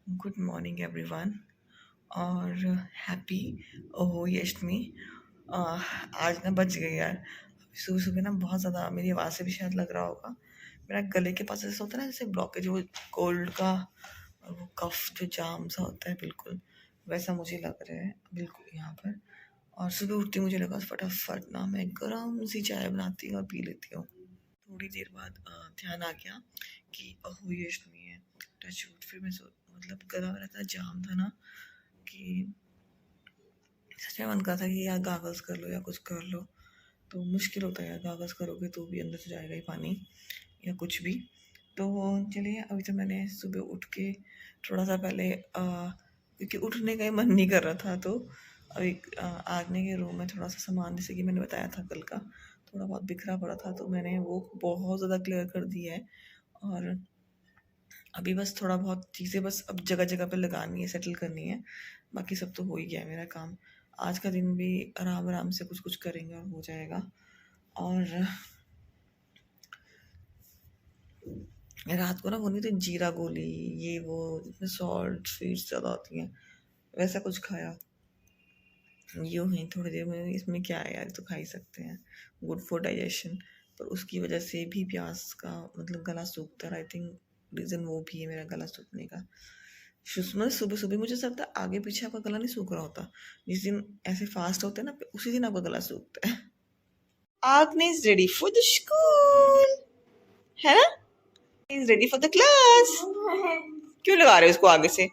Good morning everyone और happy अष्टमी। आज ना बच गई यार। सुबह सुबह ना बहुत ज़्यादा मेरी आवाज़ से भी शायद लग रहा होगा, मेरा गले के पास ऐसा होता है ना, जैसे ब्लॉकेज, वो कोल्ड का वो कफ जो जाम सा होता है, बिल्कुल वैसा मुझे लग रहा है बिल्कुल यहाँ पर। और सुबह उठती मुझे लगा फटाफट ना मैं गर्म सी चाय बनाती हूँ और पी लेती हूँ। थोड़ी देर बाद ध्यान आ गया कि ये अष्टमी है। टचवुड, फिर मैं मतलब गला मेरा इतना जाम था ना कि सच में मन करता था कि यार गागल्स कर लो या कुछ कर लो। तो मुश्किल होता है यार, गागल्स करोगे तो भी अंदर से जाएगा ही पानी या कुछ भी। तो चलिए, अभी तो मैंने सुबह उठ के थोड़ा सा पहले क्योंकि उठने का ही मन नहीं कर रहा था, तो अभी आगने के रूम में थोड़ा सा सामान, जैसे कि मैंने बताया था कल का, थोड़ा बहुत बिखरा पड़ा था, तो मैंने वो बहुत ज़्यादा क्लियर कर दिया है। और अभी बस थोड़ा बहुत चीज़ें बस अब जगह जगह पे लगानी है, सेटल करनी है। बाकी सब तो हो ही गया है मेरा काम। आज का दिन भी आराम आराम से कुछ कुछ करेंगे और हो जाएगा। और रात को ना वो नहीं तो जीरा गोली, ये वो जिसमें सॉल्ट स्वीट्स ज़्यादा होती हैं, वैसा कुछ खाया। यूँ ही थोड़ी देर में, इसमें क्या है यार, तो खा ही सकते हैं, गुड फॉर डाइजेशन। पर उसकी वजह से भी प्यास का मतलब गला सूखता है। आई थिंक रीज़न वो भी है मेरा गला सूखने का। मतलब सुबह सुबह मुझे ऐसा लगता है आगे पीछे आपका गला नहीं सूख रहा होता। जिस दिन ऐसे फास्ट होते हैं ना, उसी दिन आपका गला सूखता है। Agne is ready for the school, है ना? Is ready for the class. क्यों लगा रहे हो इसको आगे से?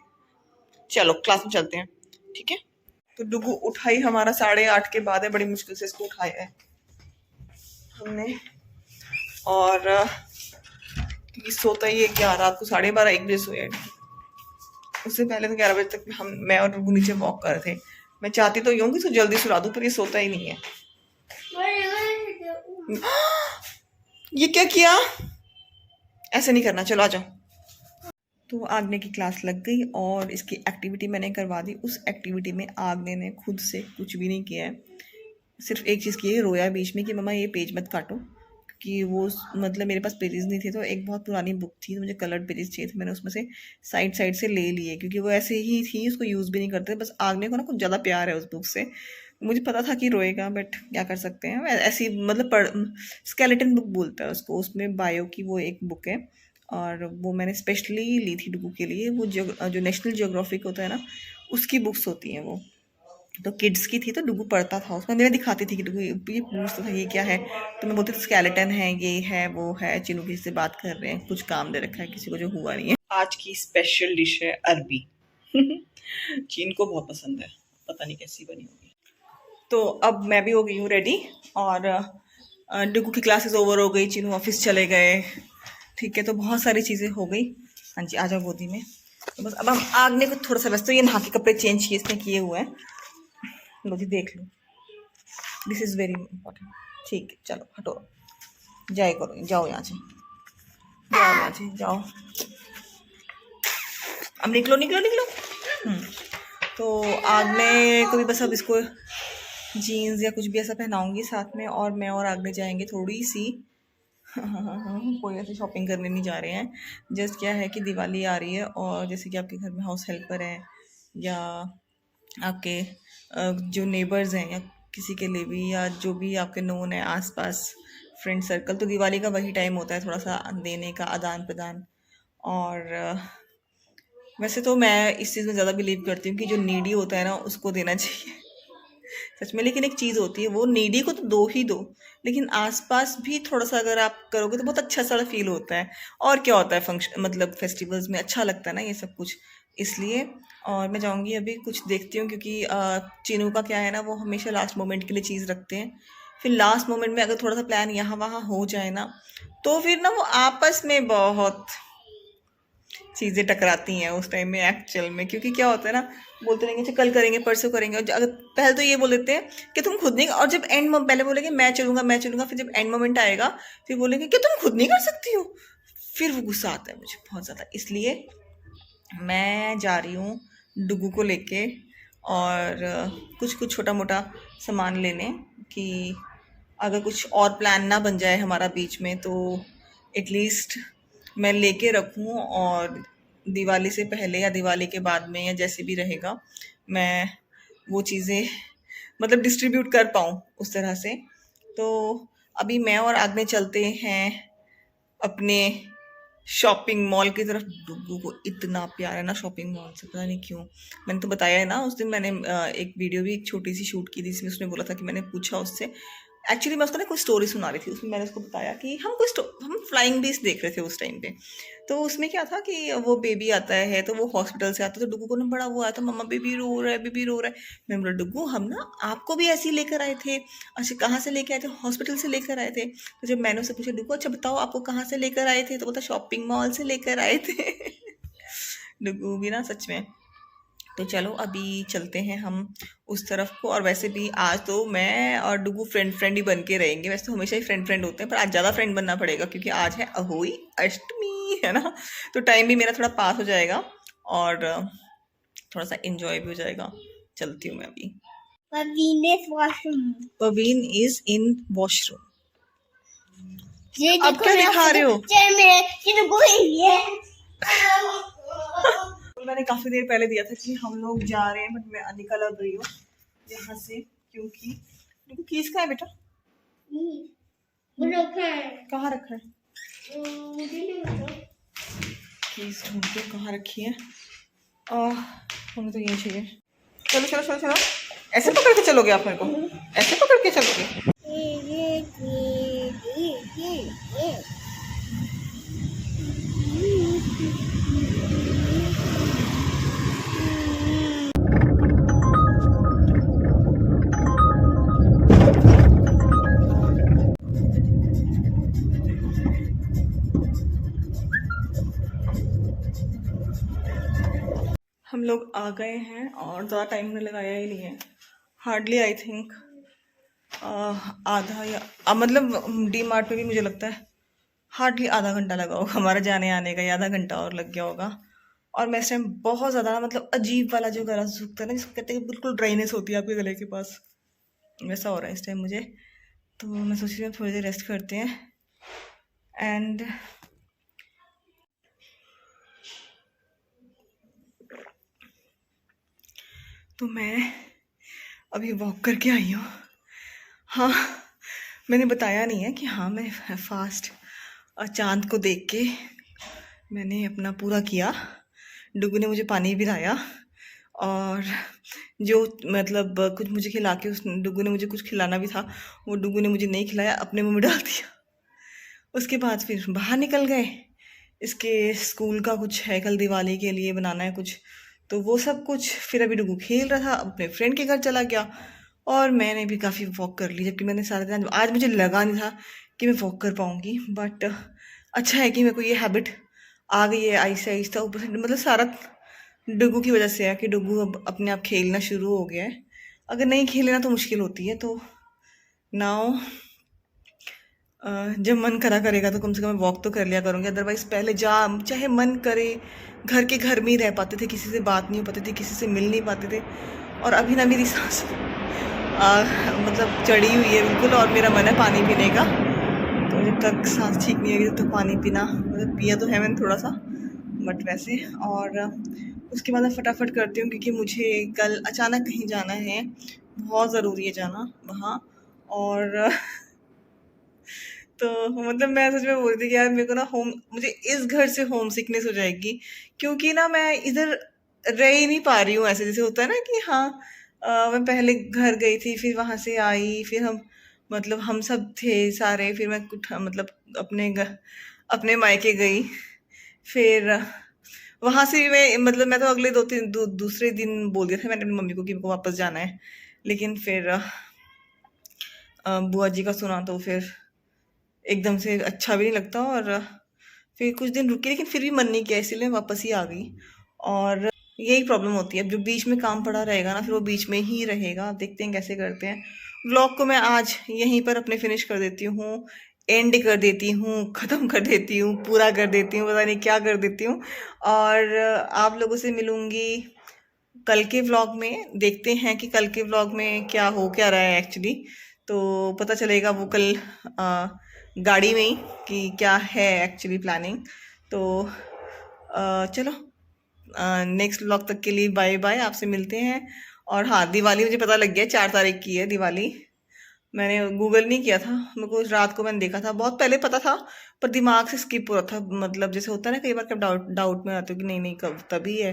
चलो क्लास में चलते हैं, ठीक है? तो डुगू उठाई हमारा 8:30 के बाद है, बड़ी मुश्किल से इसको उठाया है हमने। और ये सोता ही है 11, रात को 12:30-1 बजे सोया है। उससे पहले तो 11 बजे तक मैं और डुगू नीचे वॉक कर रहे थे। मैं चाहती तो यूँ कि इसको जल्दी सुला दूं, पर ये सोता ही नहीं है। ये क्या किया? ऐसे नहीं करना, चलो आ जाओ। तो आगने की क्लास लग गई और इसकी एक्टिविटी मैंने करवा दी। उस एक्टिविटी में आगने ने खुद से कुछ भी नहीं किया है, सिर्फ एक चीज़ की है, रोया बीच में कि मम्मा ये पेज मत काटो, क्योंकि वो मतलब मेरे पास पेजेस नहीं थे, तो एक बहुत पुरानी बुक थी, तो मुझे कलर्ड पेजेस चाहिए थे, मैंने उसमें से साइड साइड से ले लिए, क्योंकि वो ऐसे ही थी, उसको यूज़ भी नहीं करते। बस आगने को ना कुछ ज़्यादा प्यार है उस बुक से। मुझे पता था कि रोएगा, बट क्या कर सकते हैं, ऐसी मतलब स्केलेटन बुक बोलता है उसको, उसमें बायो की वो एक बुक है। और वो मैंने स्पेशली ली थी डुगू के लिए। वो जो नेशनल जियोग्राफिक होता है ना, उसकी बुक्स होती हैं वो। तो किड्स की थी, तो डुगू पढ़ता था उसमें, मैं दिखाती थी कि डुगू ये पूछता था ये क्या है, तो मैं बोलती थी स्केलेटन है, ये है, वो है। चिनू किसी से बात कर रहे हैं, कुछ काम दे रखा है किसी को जो हुआ नहीं है। आज की स्पेशल डिश है अरबी। चीन को बहुत पसंद है, पता नहीं कैसी बनी होगी। तो अब मैं भी हो गई हूँ रेडी, और डुगू की क्लासेस ओवर हो गई, चिनू ऑफिस चले गए, ठीक है? तो बहुत सारी चीज़ें हो गई। हाँ जी, आ जाओ गोदी में। तो बस अब हम आगने को थोड़ा सा, वैसे तो ये नहा के कपड़े चेंज किए, इसने किए हुए हैं, लो जी देख लो, दिस इज़ वेरी इंपॉर्टेंट। ठीक है, चलो हटो, जाए करो, जाओ यहाँ से, जाओ यहाँ से, जाओ, अब निकलो निकलो निकलो। तो आगने को भी बस अब इसको जीन्स या कुछ भी ऐसा पहनाऊंगी साथ में, और मैं और आगने जाएंगे थोड़ी सी कोई ऐसी शॉपिंग करने नहीं जा रहे हैं। जस्ट क्या है कि दिवाली आ रही है, और जैसे कि आपके घर में हाउस हेल्पर है, या आपके जो नेबर्स हैं, या किसी के लिए भी, या जो भी आपके नोन है आसपास, फ्रेंड सर्कल, तो दिवाली का वही टाइम होता है थोड़ा सा देने का, आदान प्रदान। और वैसे तो मैं इस चीज़ में ज़्यादा बिलीव करती हूँ कि जो नीडी होता है ना, उसको देना चाहिए, सच में। लेकिन एक चीज़ होती है, वो नीडी को तो दो ही दो, लेकिन आसपास भी थोड़ा सा अगर आप करोगे तो बहुत अच्छा सा फील होता है। और क्या होता है, फंक्शन मतलब फेस्टिवल्स में अच्छा लगता है ना ये सब कुछ, इसलिए। और मैं जाऊँगी अभी कुछ देखती हूँ, क्योंकि चीनू का क्या है ना, वो हमेशा लास्ट मोमेंट के लिए चीज़ रखते हैं। फिर लास्ट मोमेंट में अगर थोड़ा सा प्लान यहाँ वहाँ हो जाए ना, तो फिर ना वो आपस में बहुत चीज़ें टकराती हैं उस टाइम में एक्चुअल में। क्योंकि क्या होता है ना, बोलते रहेंगे अच्छा कल करेंगे, परसों करेंगे, और अगर पहले तो ये बोल देते हैं कि तुम खुद नहीं, और जब पहले बोलेंगे मैं चलूँगा मैं चलूँगा, फिर जब एंड मोमेंट आएगा फिर बोलेंगे कि तुम खुद नहीं कर सकती हो। फिर वो गुस्सा आता है मुझे बहुत ज़्यादा, इसलिए मैं जा रही हूँ डुगू को लेके, और कुछ कुछ छोटा मोटा सामान लेने, कि अगर कुछ और प्लान ना बन जाए हमारा बीच में, तो एटलीस्ट मैं लेके रखूँ। और दिवाली से पहले या दिवाली के बाद में या जैसे भी रहेगा, मैं वो चीज़ें मतलब डिस्ट्रीब्यूट कर पाऊँ उस तरह से। तो अभी मैं और आग्ने चलते हैं अपने शॉपिंग मॉल की तरफ। डुग्गू को इतना प्यार है ना शॉपिंग मॉल से, पता नहीं क्यों। मैंने तो बताया है ना, उस दिन मैंने एक वीडियो भी एक छोटी सी शूट की थी, जिसमें उसने बोला था कि मैंने पूछा उससे, एक्चुअली मैं उसको ना कोई स्टोरी सुना रही थी, उसमें मैंने उसको बताया कि हम फ्लाइंग बीस्ट देख रहे थे उस टाइम पे। तो उसमें क्या था कि वो बेबी आता है, तो वो हॉस्पिटल से आता है, तो डुग्गू को ना बड़ा वो आया था, मम्मा बेबी रो रहा है, बेबी रो रहा है। मैं बोला डुग्गू हम ना आपको भी ऐसे ही लेकर आए थे। अच्छा कहाँ से लेकर आए थे? हॉस्पिटल से लेकर आए थे। तो जब मैंने उससे पूछा डुग्गू अच्छा बताओ आपको कहाँ से लेकर आए थे, तो बोलता शॉपिंग मॉल से लेकर आए थे। डुग्गू भी ना सच में। तो चलो अभी चलते हैं हम उस तरफ को। और वैसे भी आज तो मैं और डुगू फ्रेंड फ्रेंड ही बन के रहेंगे। वैसे तो हमेशा ही फ्रेंड फ्रेंड होते हैं, पर आज ज़्यादा फ्रेंड बनना पड़ेगा क्योंकि आज है अहोई अष्टमी, है ना। तो टाइम भी मेरा थोड़ा पास हो जाएगा और थोड़ा सा इंजॉय भी हो जाएगा। चलती हूँ मैं अभी। पवीन इज इन वॉशरूम। अब क्या दिखा रहे हो? मैंने काफी देर पहले दिया था कि हम लोग जा रहे हैं, बट मैं निकल अब रही हूँ यहाँ से क्योंकि देखो कीज का है बेटा। कहाँ रखा है? कीज ढूंढते कहाँ रखी है। हमें तो ये चाहिए। चलो चलो चलो चलो, ऐसे पकड़ के चलोगे आप मेरे को? ऐसे पकड़ के चलोगे? हम लोग आ गए हैं और ज़्यादा टाइम ने लगाया ही नहीं है। हार्डली आई थिंक आधा या मतलब डी मार्ट में भी मुझे लगता है हार्डली आधा घंटा लगा होगा हमारा जाने आने का, या आधा घंटा और लग गया होगा। और मैं इस टाइम बहुत ज़्यादा मतलब अजीब वाला जो गला सूखता है ना, जिसको कहते हैं बिल्कुल ड्राइनेस होती है आपके गले के पास, वैसा हो रहा है इस टाइम मुझे। तो मैं सोच रही हूँ थोड़ी देर रेस्ट करते हैं एंड तो मैं अभी वॉक करके आई हूँ। हाँ मैंने बताया नहीं है कि हाँ मैं फास्ट चांद को देख के मैंने अपना पूरा किया। डुगू ने मुझे पानी पिलाया और जो मतलब कुछ मुझे खिला के, उस डुगू ने मुझे कुछ खिलाना भी था, वो डुगू ने मुझे नहीं खिलाया, अपने मुंह में डाल दिया। उसके बाद फिर बाहर निकल गए। इसके स्कूल का कुछ है, कल दिवाली के लिए बनाना है कुछ, तो वो सब कुछ। फिर अभी डुगू खेल रहा था, अपने फ्रेंड के घर चला गया और मैंने भी काफ़ी वॉक कर ली, जबकि मैंने सारे दिन आज मुझे लगा नहीं था कि मैं वॉक कर पाऊँगी। बट अच्छा है कि मेरे को ये हैबिट आ गई है आहिस्ता आहिस्ता। ऊपर से मतलब सारा डुगू की वजह से है कि डुगू अब अपने आप खेलना शुरू हो गया है। अगर नहीं खेले ना तो मुश्किल होती है। तो नाउ जब मन करा करेगा तो कम से कम वॉक तो कर लिया करूँगी। अदरवाइज़ पहले जा चाहे मन करे घर के घर में ही रह पाते थे, किसी से बात नहीं हो पाती थी, किसी से मिल नहीं पाते थे। और अभी ना मेरी सांस मतलब चढ़ी हुई है बिल्कुल और मेरा मन है पानी पीने का। तो जब तक सांस ठीक नहीं होगी तब तक पानी पीना, मतलब पिया तो है मैंने थोड़ा सा बट वैसे। और उसके बाद मैं फटाफट करती हूँ क्योंकि मुझे कल अचानक कहीं जाना है, बहुत ज़रूरी है जाना वहाँ। और तो मतलब मैं सच में बोल रही थी कि यार मेरे को ना मुझे इस घर से होम सिकनेस हो जाएगी क्योंकि ना मैं इधर रह ही नहीं पा रही हूँ। ऐसे जैसे होता है ना कि हाँ मैं पहले घर गई थी, फिर वहाँ से आई, फिर मतलब हम सब थे सारे, फिर मैं कुछ मतलब अपने मायके गई, फिर वहाँ से भी मैं मतलब मैं तो अगले दूसरे दिन बोल दिया था मैंने अपनी मम्मी को कि मेरे को वापस जाना है। लेकिन फिर बुआ जी का सुना तो फिर एकदम से अच्छा भी नहीं लगता और फिर कुछ दिन रुकी, लेकिन फिर भी मन नहीं किया, इसीलिए वापस ही आ गई। और यही प्रॉब्लम होती है, अब जो बीच में काम पड़ा रहेगा ना फिर वो बीच में ही रहेगा। अब देखते हैं कैसे करते हैं। व्लॉग को मैं आज यहीं पर अपने फिनिश कर देती हूँ, एंड कर देती हूँ, ख़त्म कर देती हूँ, पूरा कर देती हूँ, पता नहीं क्या कर देती हूँ। और आप लोगों से मिलूँगी कल के व्लॉग में। देखते हैं कि कल के व्लॉग में क्या रहा है एक्चुअली, तो पता चलेगा वो कल गाड़ी में ही कि क्या है एक्चुअली प्लानिंग। तो चलो नेक्स्ट व्लॉग तक के लिए बाय बाय, आपसे मिलते हैं। और हाँ, दिवाली मुझे पता लग गया 4 तारीख की है दिवाली। मैंने गूगल नहीं किया था, मेरे को रात को मैंने देखा था, बहुत पहले पता था पर दिमाग से स्किप हो रहा था। मतलब जैसे होता है ना, कई बार कब डाउट डाउट में आते हो कि नहीं नहीं कब तभी है।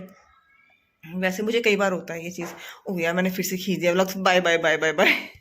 वैसे मुझे कई बार होता है ये चीज़। ओह यार, मैंने फिर से खींच दिया vlog. Bye bye bye bye bye.